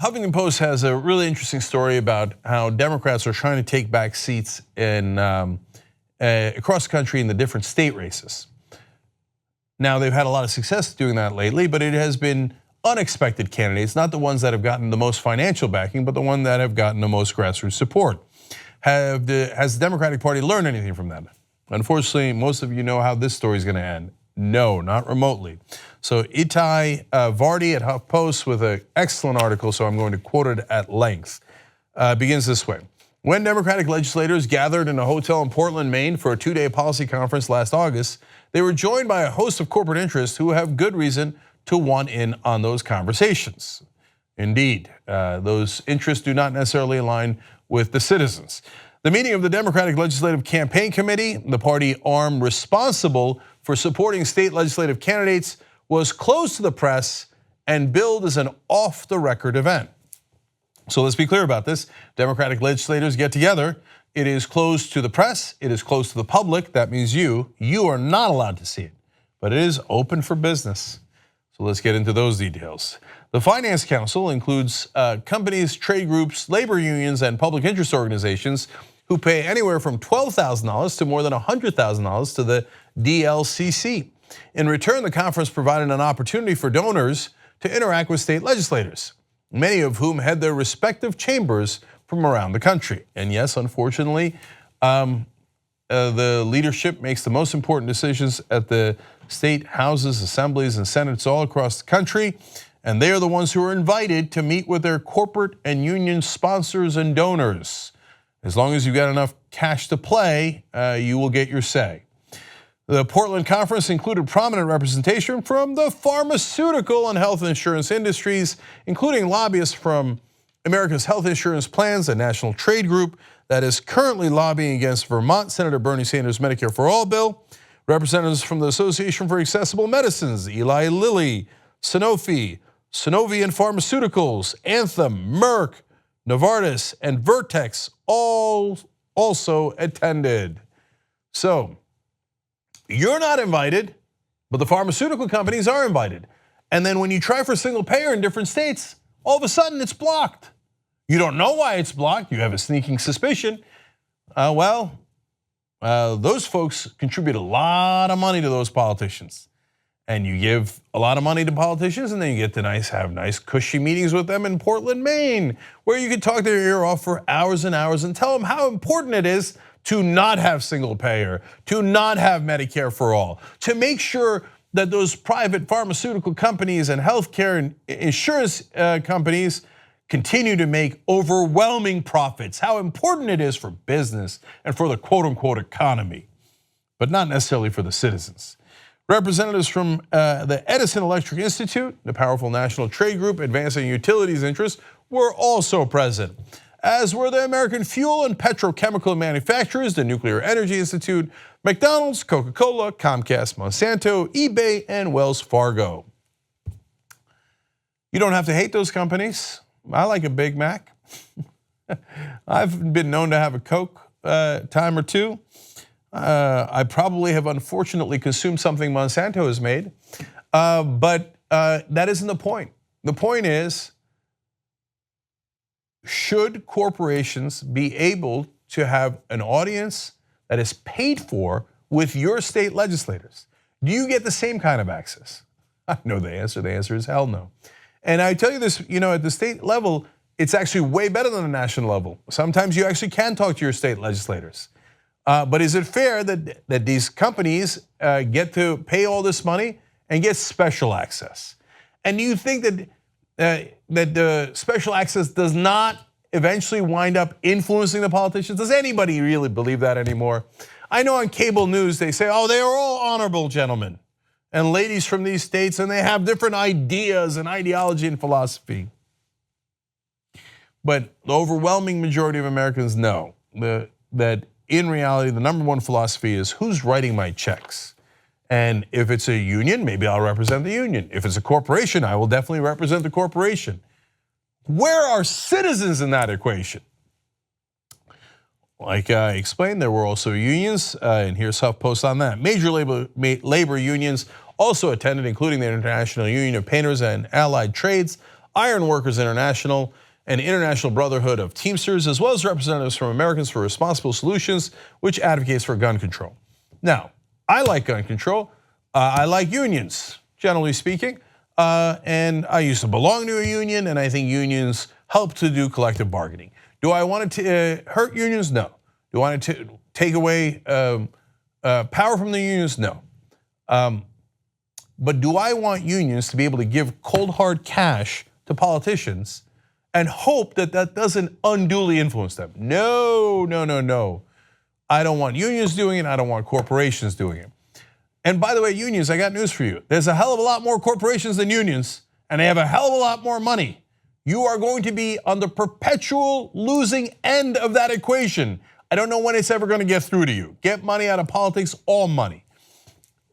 Huffington Post has a really interesting story about how Democrats are trying to take back seats in across the country in the different state races. Now, they've had a lot of success doing that lately, but it has been unexpected candidates, not the ones that have gotten the most financial backing, but the ones that have gotten the most grassroots support. Has the Democratic Party learned anything from that? Unfortunately, most of you know how this story is going to end. No, not remotely. So Itai Vardy at HuffPost with an excellent article, so I'm going to quote it at length. Begins this way. When Democratic legislators gathered in a hotel in Portland, Maine for a 2-day policy conference last August, they were joined by a host of corporate interests who have good reason to want in on those conversations. Indeed, those interests do not necessarily align with the citizens. The meeting of the Democratic Legislative Campaign Committee, the party arm responsible for supporting state legislative candidates, was closed to the press and billed as an off-the-record event. So let's be clear about this. Democratic legislators get together. It is closed to the press. It is closed to the public. That means you are not allowed to see it, but it is open for business. So let's get into those details. The Finance Council includes companies, trade groups, labor unions, and public interest organizations who pay anywhere from $12,000 to more than $100,000 to the DLCC. In return, the conference provided an opportunity for donors to interact with state legislators, many of whom head their respective chambers from around the country. And yes, unfortunately, the leadership makes the most important decisions at the state houses, assemblies, and senates all across the country. And they are the ones who are invited to meet with their corporate and union sponsors and donors. As long as you've got enough cash to play, you will get your say. The Portland conference included prominent representation from the pharmaceutical and health insurance industries, including lobbyists from America's Health Insurance Plans, a national trade group that is currently lobbying against Vermont Senator Bernie Sanders' Medicare for All bill, representatives from the Association for Accessible Medicines, Eli Lilly, Sanofi, Sanovian Pharmaceuticals, Anthem, Merck, Novartis, and Vertex all also attended. So, you're not invited, but the pharmaceutical companies are invited. And then when you try for single payer in different states, all of a sudden it's blocked. You don't know why it's blocked. You have a sneaking suspicion. Those folks contribute a lot of money to those politicians. And you give a lot of money to politicians, and then you get to have nice cushy meetings with them in Portland, Maine, where you can talk their ear off for hours and hours and tell them how important it is to not have single payer, to not have Medicare for all, to make sure that those private pharmaceutical companies and healthcare and insurance companies continue to make overwhelming profits, how important it is for business and for the quote unquote economy, but not necessarily for the citizens. Representatives from the Edison Electric Institute, the powerful national trade group advancing utilities interests, were also present, as were the American Fuel and Petrochemical Manufacturers, the Nuclear Energy Institute, McDonald's, Coca-Cola, Comcast, Monsanto, eBay, and Wells Fargo. You don't have to hate those companies. I like a Big Mac. I've been known to have a Coke time or two. I probably have unfortunately consumed something Monsanto has made, but that isn't the point. The point is, should corporations be able to have an audience that is paid for with your state legislators? Do you get the same kind of access? I know the answer. The answer is hell no. And I tell you this, at the state level, it's actually way better than the national level. Sometimes you actually can talk to your state legislators. But is it fair that these companies get to pay all this money and get special access? And do you think that the special access does not eventually wind up influencing the politicians? Does anybody really believe that anymore? I know on cable news they say, oh, they are all honorable gentlemen and ladies from these states, and they have different ideas and ideology and philosophy. But the overwhelming majority of Americans know that in reality, the number one philosophy is who's writing my checks. And if it's a union, maybe I'll represent the union. If it's a corporation, I will definitely represent the corporation. Where are citizens in that equation? Like I explained, there were also unions, and here's HuffPost on that. Major labor unions also attended, including the International Union of Painters and Allied Trades, Iron Workers International, and International Brotherhood of Teamsters, as well as representatives from Americans for Responsible Solutions, which advocates for gun control. Now, I like gun control. I like unions, generally speaking. And I used to belong to a union, and I think unions help to do collective bargaining. Do I want to hurt unions? No. Do I want to take away power from the unions? No. But do I want unions to be able to give cold hard cash to politicians and hope that that doesn't unduly influence them? No, no, no, no. I don't want unions doing it. I don't want corporations doing it. And by the way, unions, I got news for you. There's a hell of a lot more corporations than unions, and they have a hell of a lot more money. You are going to be on the perpetual losing end of that equation. I don't know when it's ever going to get through to you. Get money out of politics, all money.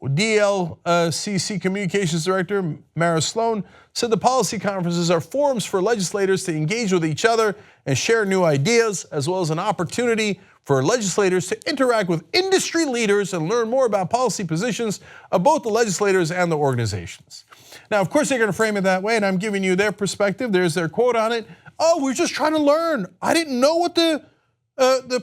DLCC Communications Director Mara Sloan said the policy conferences are forums for legislators to engage with each other and share new ideas, as well as an opportunity for legislators to interact with industry leaders and learn more about policy positions of both the legislators and the organizations. Now, of course, they're going to frame it that way, and I'm giving you their perspective. There's their quote on it. Oh, we're just trying to learn. I didn't know what the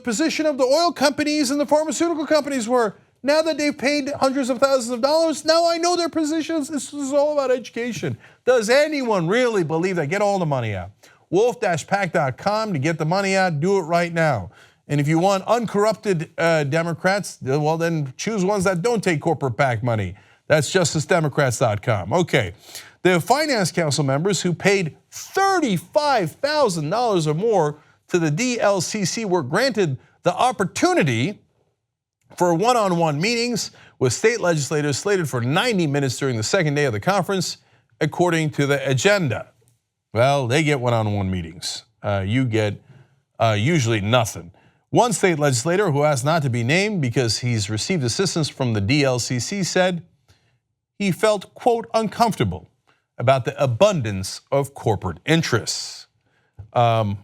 position of the oil companies and the pharmaceutical companies were. Now that they've paid hundreds of thousands of dollars, now I know their positions. This is all about education. Does anyone really believe that? Get all the money out. wolf-pac.com to get the money out. Do it right now. And if you want uncorrupted Democrats, well, then choose ones that don't take corporate PAC money. That's justicedemocrats.com. Okay, the Finance Council members who paid $35,000 or more to the DLCC were granted the opportunity for one-on-one meetings with state legislators slated for 90 minutes during the second day of the conference, according to the agenda. Well, they get one-on-one meetings. You get usually nothing. One state legislator who asked not to be named because he's received assistance from the DLCC said he felt, quote, uncomfortable about the abundance of corporate interests. Now,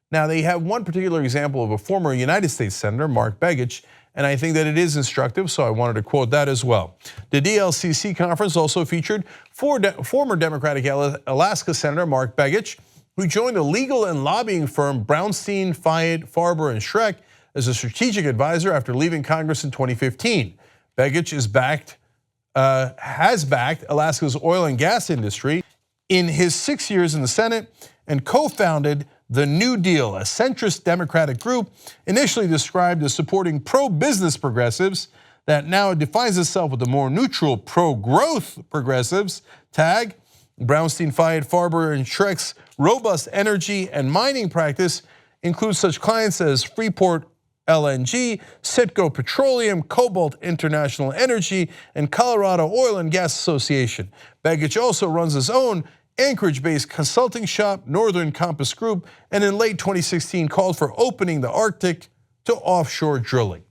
they have one particular example of a former United States Senator, Mark Begich, and I think that it is instructive, so I wanted to quote that as well. The DLCC conference also featured former Democratic Alaska Senator Mark Begich, who joined the legal and lobbying firm Brownstein, Fayette, Farber, and Schreck as a strategic advisor after leaving Congress in 2015. Begich has backed Alaska's oil and gas industry in his 6 years in the Senate and co-founded the New Deal, a centrist Democratic group initially described as supporting pro-business progressives that now defines itself with the more neutral pro-growth progressives tag. Brownstein, Fayette, Farber, and Schreck's robust energy and mining practice includes such clients as Freeport LNG, Citgo Petroleum, Cobalt International Energy, and Colorado Oil and Gas Association. Begich also runs his own Anchorage-based consulting shop, Northern Compass Group, and in late 2016 called for opening the Arctic to offshore drilling.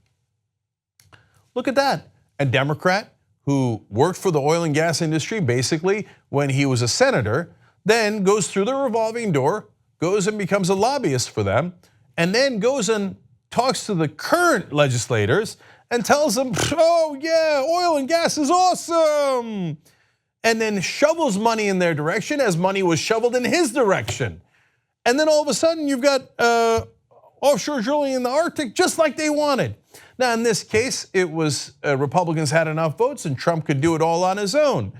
Look at that, a Democrat who worked for the oil and gas industry basically when he was a senator, then goes through the revolving door, goes and becomes a lobbyist for them, and then goes and talks to the current legislators and tells them, oh yeah, oil and gas is awesome. And then shovels money in their direction as money was shoveled in his direction. And then all of a sudden you've got offshore drilling in the Arctic just like they wanted. Now in this case, it was Republicans had enough votes and Trump could do it all on his own.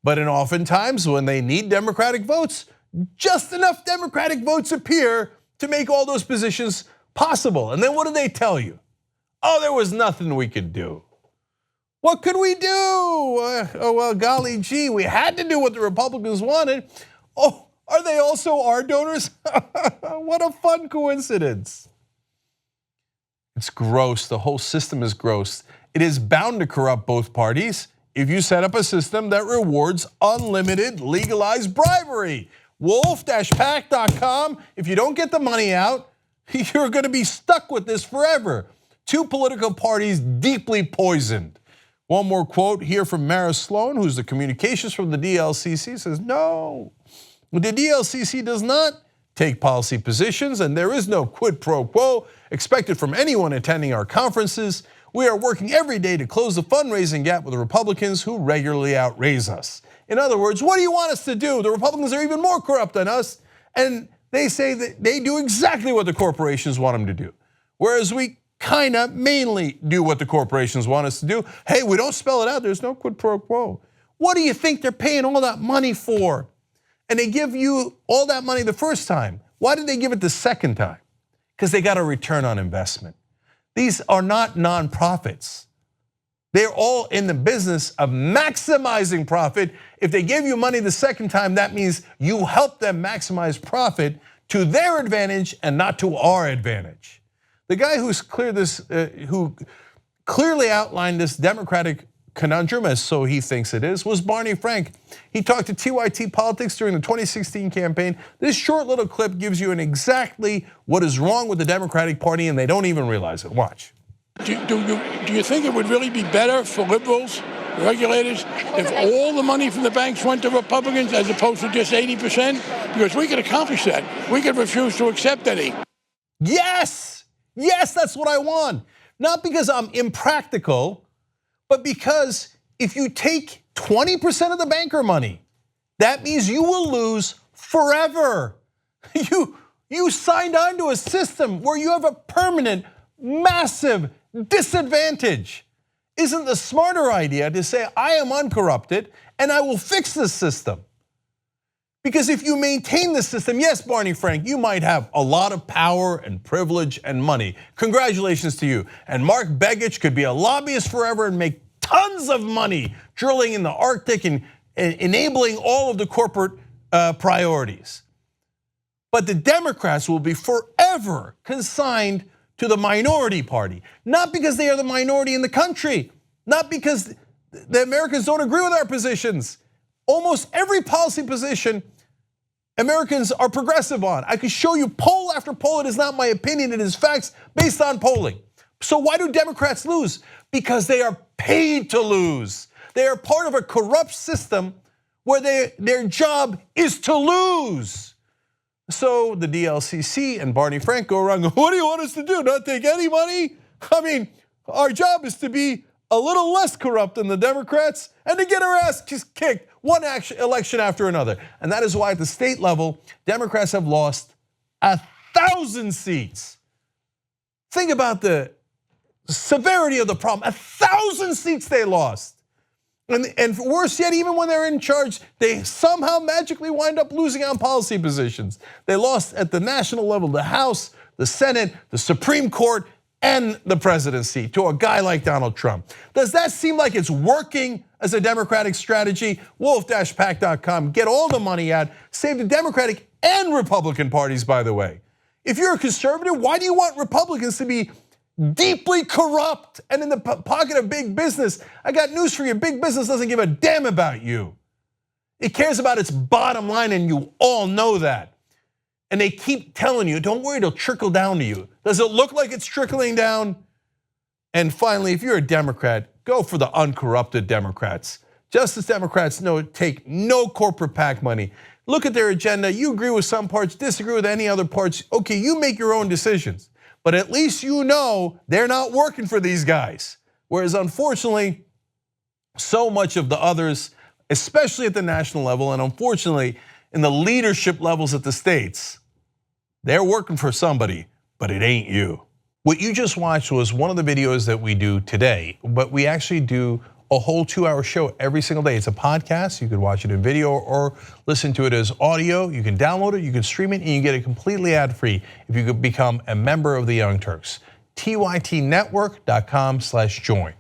But oftentimes when they need Democratic votes, just enough Democratic votes appear to make all those positions possible. And then what do they tell you? Oh, there was nothing we could do. What could we do? Oh, well, golly gee, we had to do what the Republicans wanted. Oh, are they also our donors? What a fun coincidence. It's gross, the whole system is gross. It is bound to corrupt both parties if you set up a system that rewards unlimited legalized bribery. wolf-pac.com, if you don't get the money out, you're gonna be stuck with this forever. Two political parties deeply poisoned. One more quote here from Mara Sloan, who's the communications from the DLCC, says, no, the DLCC does not take policy positions and there is no quid pro quo expected from anyone attending our conferences. We are working every day to close the fundraising gap with the Republicans who regularly outraise us. In other words, what do you want us to do? The Republicans are even more corrupt than us. And they say that they do exactly what the corporations want them to do. Whereas we kind of mainly do what the corporations want us to do. Hey, we don't spell it out, there's no quid pro quo. What do you think they're paying all that money for? And they give you all that money the first time. Why did they give it the second time? Because they got a return on investment. These are not nonprofits. They're all in the business of maximizing profit. If they give you money the second time, that means you help them maximize profit to their advantage and not to our advantage. The guy who clearly outlined this Democratic conundrum, as so he thinks it is, was Barney Frank. He talked to TYT Politics during the 2016 campaign. This short little clip gives you exactly what is wrong with the Democratic Party, and they don't even realize it. Watch. Do you think it would really be better for liberals, regulators, if all the money from the banks went to Republicans as opposed to just 80%? Because we could accomplish that. We could refuse to accept any. Yes, that's what I want. Not because I'm impractical, but because if you take 20% of the banker money, that means you will lose forever. You signed on to a system where you have a permanent, massive disadvantage. Isn't the smarter idea to say, I am uncorrupted and I will fix this system? Because if you maintain the system, yes, Barney Frank, you might have a lot of power and privilege and money. Congratulations to you. And Mark Begich could be a lobbyist forever and make tons of money drilling in the Arctic and enabling all of the corporate priorities. But the Democrats will be forever consigned to the minority party, not because they are the minority in the country, not because the Americans don't agree with our positions. Almost every policy position Americans are progressive on. I could show you poll after poll. It is not my opinion, it is facts based on polling. So why do Democrats lose? Because they are paid to lose. They are part of a corrupt system where their job is to lose. So the DLCC and Barney Frank go around, what do you want us to do, not take any money? I mean, our job is to be a little less corrupt than the Democrats and to get our ass just kicked one election after another. And that is why at the state level, Democrats have lost 1,000 seats. Think about the severity of the problem. 1,000 seats they lost. And worse yet, even when they're in charge, they somehow magically wind up losing on policy positions. They lost at the national level, the House, the Senate, the Supreme Court, and the presidency to a guy like Donald Trump. Does that seem like it's working as a Democratic strategy? Wolf-pac.com, get all the money out, save the Democratic and Republican parties, by the way. If you're a conservative, why do you want Republicans to be deeply corrupt and in the pocket of big business? I got news for you, big business doesn't give a damn about you. It cares about its bottom line, and you all know that. And they keep telling you, don't worry, it'll trickle down to you. Does it look like it's trickling down? And finally, if you're a Democrat, go for the uncorrupted Democrats. Justice Democrats take no corporate PAC money. Look at their agenda, you agree with some parts, disagree with any other parts. Okay, you make your own decisions. But at least you know they're not working for these guys. Whereas unfortunately, so much of the others, especially at the national level, and unfortunately in the leadership levels at the states, they're working for somebody, but it ain't you. What you just watched was one of the videos that we do today, but we actually do a whole 2-hour show every single day. It's a podcast, you can watch it in video or listen to it as audio. You can download it, you can stream it, and you get it completely ad-free if you could become a member of the Young Turks. TYTnetwork.com/join.